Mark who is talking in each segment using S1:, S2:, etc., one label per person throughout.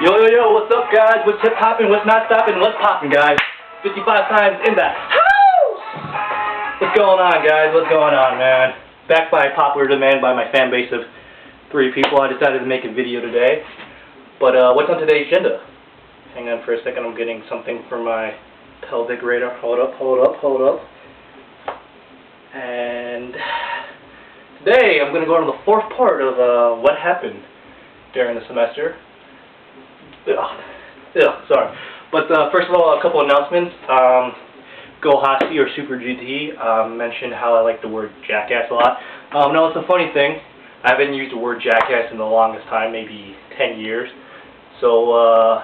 S1: Yo, what's up, guys? What's hip hopping? What's not stopping? What's popping, guys? 55Cyanides in the house! What's going on, guys? What's going on, man? Backed by popular demand by my fan base of 3 people, I decided to make a video today. But, what's on today's agenda? Hang on for a second, I'm getting something from my pelvic radar. Hold up. And today, I'm going to go into the 4th part of what happened during the semester. Sorry. But first of all, a couple announcements. Go Hosty or Super GT mentioned how I like the word jackass a lot. No, it's a funny thing. I haven't used the word jackass in the longest time, maybe 10 years. So,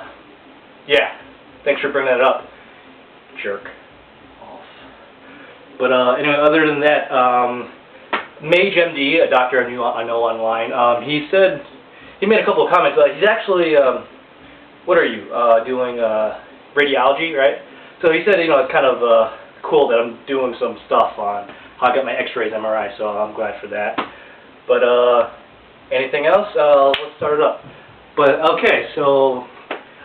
S1: yeah. Thanks for bringing that up, jerk off. But anyway, other than that, Mage MD, a doctor I know online, he made a couple of comments. He's actually, what are you, doing radiology, right? So he said, it's kind of cool that I'm doing some stuff on how I got my x-rays, MRI, so I'm glad for that. But anything else? Let's start it up. But, okay, so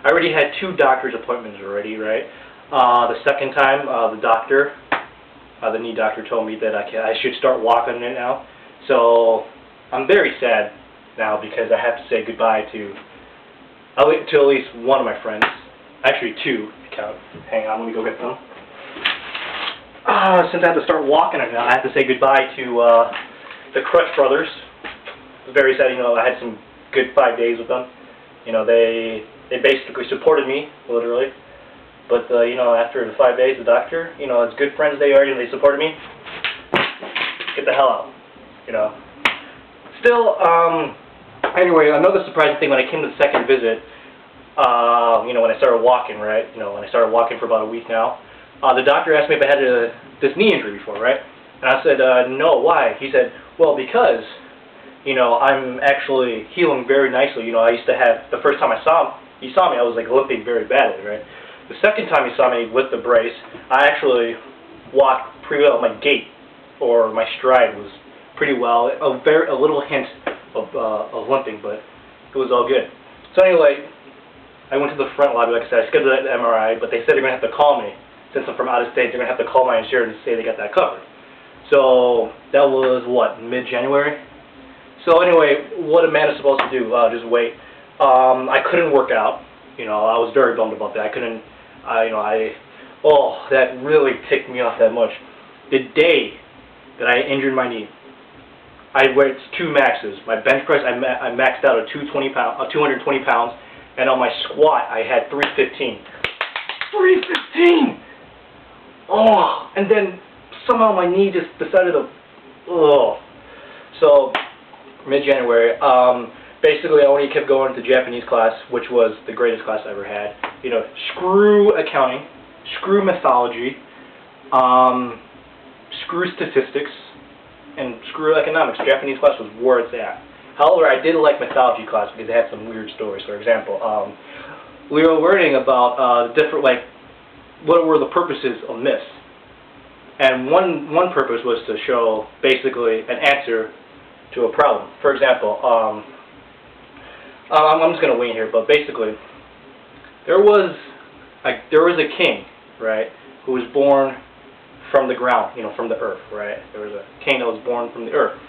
S1: I already had 2 doctor's appointments already, right? The second time, the knee doctor told me that I should start walking it now. So I'm very sad now because I have to say goodbye to at least one of my friends. Actually 2, count. Hang on, let me go get them. Since I have to start walking it now, I have to say goodbye to the Crutch brothers. It was very sad, I had some good 5 days with them. They basically supported me, literally. But, after the 5 days, the doctor, as good friends they are, they supported me. Get the hell out, Still, anyway, another surprising thing, when I came to the second visit, when I started walking, right, when I started walking for about a week now, the doctor asked me if I had this knee injury before, right? And I said, no, why? He said, well, because, I'm actually healing very nicely. I used to have, the first time he saw me, I was like limping very badly, right? The second time he saw me with the brace, I actually walked pretty well. My gait, or my stride, was pretty well. A little hint of limping, but it was all good. So anyway, I went to the front lobby, like I said, I scheduled that MRI, but they said they're going to have to call me. Since I'm from out of state, they're going to have to call my insurance and say they got that covered. So that was, what, mid-January? So anyway, what a man is supposed to do, just wait. I couldn't work out. I was very bummed about that. I couldn't, that really ticked me off that much. The day that I injured my knee, I went 2 maxes. My bench press, I maxed out at 220 pounds, and on my squat, I had 315. 315! Oh, and then somehow my knee just decided to, So, mid-January, basically I only kept going to Japanese class, which was the greatest class I ever had. Screw accounting, screw mythology, screw statistics, and screw economics. Japanese class was where it's at. However, I did like mythology class because it had some weird stories. For example, we were learning about different, what were the purposes of myths. And one purpose was to show, basically, an answer to a problem. For example, I'm just going to wing here, but basically, there was a king, right, who was born from the ground, from the earth, right? There was a king that was born from the earth.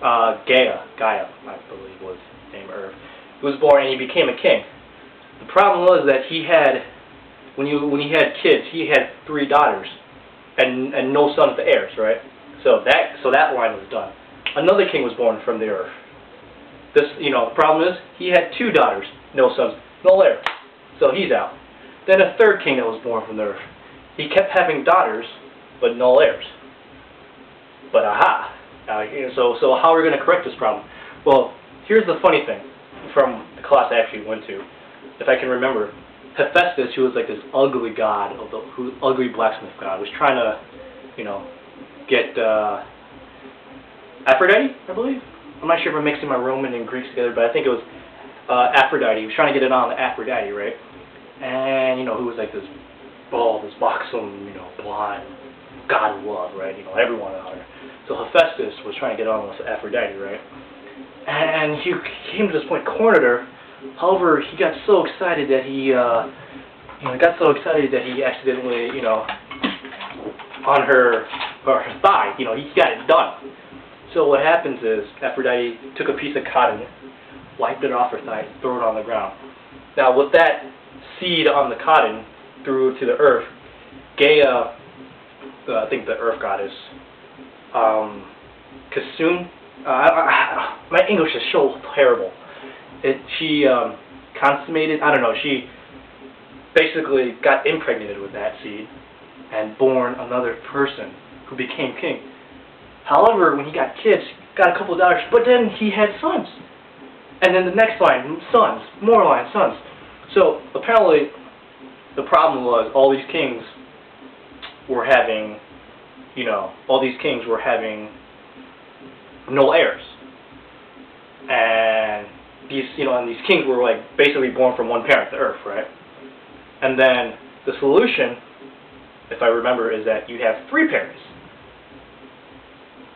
S1: Gaia, I believe was the name of Earth. He was born and he became a king. The problem was that he had, when he had kids, he had 3 daughters and no sons to heirs, right? So that line was done. Another king was born from the earth. The problem is he had 2 daughters, no sons, no heirs. So he's out. Then a 3rd king that was born from the earth. He kept having daughters, but no heirs. But aha. So how are we going to correct this problem? Well, here's the funny thing from the class I actually went to, if I can remember. Hephaestus, who was like this ugly god, ugly blacksmith god, was trying to, get Aphrodite, I believe. I'm not sure if I'm mixing my Roman and Greeks together, but I think it was Aphrodite. He was trying to get it on Aphrodite, right? And who was like this bald, this buxom, blonde god of love, right? Everyone on her. So Hephaestus was trying to get on with Aphrodite, right? And he came to this point, cornered her, However, he got so excited that he accidentally, on her thigh, he got it done. So what happens is Aphrodite took a piece of cotton, wiped it off her thigh, threw it on the ground. Now with that seed on the cotton threw to the earth, Gaia, I think the earth goddess, consumed. My English is so terrible. She consummated. I don't know. She basically got impregnated with that seed and born another person who became king. However, when he got kids, got a couple of daughters, but then he had sons. And then the next line, sons, more line, sons. So apparently, the problem was all these kings were having, no heirs. And these kings were like basically born from one parent, the earth, right? And then the solution, if I remember, is that you have three parents.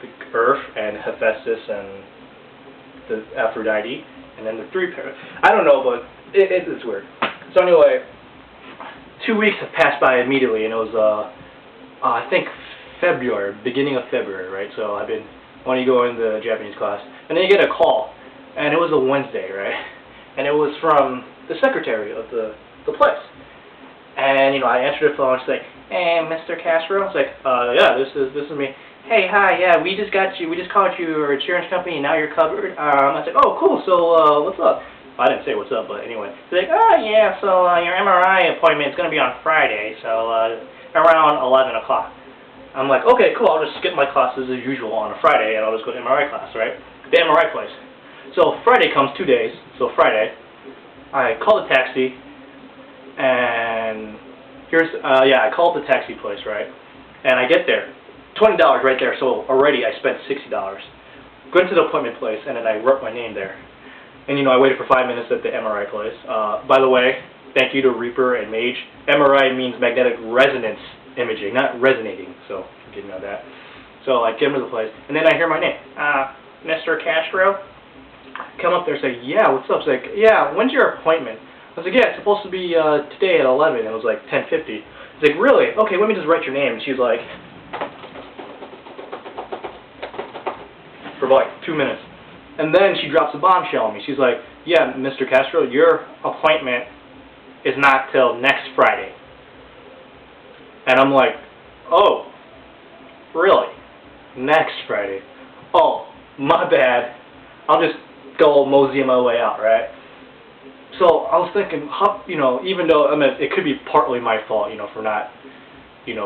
S1: The earth and Hephaestus and the Aphrodite, and then the three parents. I don't know, but it's weird. So anyway, 2 weeks have passed by immediately, and it was, I think February, beginning of February, right? So I've been wanting to go into Japanese class, and then you get a call, and it was a Wednesday, right? And it was from the secretary of the place. And I answered the phone. She's like, "Hey, Mr. Castro." I was like, "Yeah, this is me." "Hey, hi, yeah, we just called your insurance company, and now you're covered." I was like, "Oh, cool. So what's up?" I didn't say what's up, but anyway. She's like, "Oh yeah, so your MRI appointment is gonna be on Friday, so around 11 o'clock." I'm like, "Okay, cool. I'll just skip my classes as usual on a Friday, and I'll just go to MRI class, right?" The MRI place. So Friday comes 2 days. So Friday, I call the taxi, and I called the taxi place, right? And I get there, $20 right there. So already I spent $60. Go into the appointment place, and then I wrote my name there. And I waited for 5 minutes at the MRI place. By the way, thank you to Reaper and Mage. MRI means magnetic resonance imaging, not resonating. So you didn't know that. So I get into the place, and then I hear my name, Mr. Castro. Come up there and say, "Yeah, what's up?" She's like, "Yeah, when's your appointment?" I was like, "Yeah, it's supposed to be today at 11. It was like 10:50. She's like, "Really? Okay, let me just write your name." And she's like, for like 2 minutes. And then she drops a bombshell on me. She's like, "Yeah, Mr. Castro, your appointment is not till next Friday." And I'm like, "Oh, really? Next Friday? Oh, my bad. I'll just go mosey my way out, right?" So I was thinking, even though, it could be partly my fault, for not,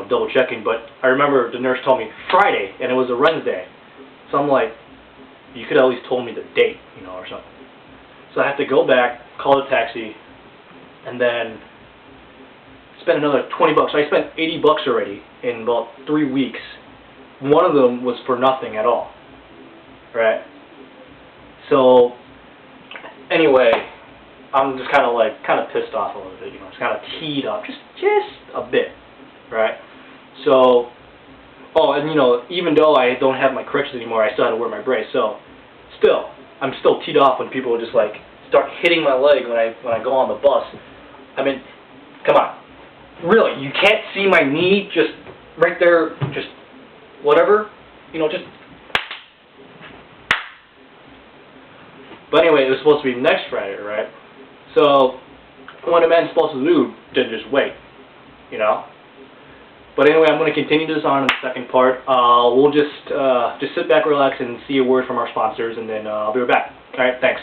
S1: double checking, but I remember the nurse told me Friday, and it was a Wednesday. So I'm like, you could at least told me the date, or something. So I have to go back, call the taxi, and then spend another $20. So I spent $80 already in about 3 weeks. One of them was for nothing at all, right? So anyway, I'm just kind of pissed off a little bit, It's kind of teed up, just a bit, right? So, and even though I don't have my crutches anymore, I still had to wear my brace. So, I'm still teed off when people just start hitting my leg when I go on the bus. Come on, really? You can't see my knee just right there, just whatever, just. But anyway, it was supposed to be next Friday, right? So, what a man's supposed to do, then just wait, But anyway, I'm going to continue this on in the second part. We'll just sit back, relax, and see a word from our sponsors, and then I'll be right back. All right, thanks.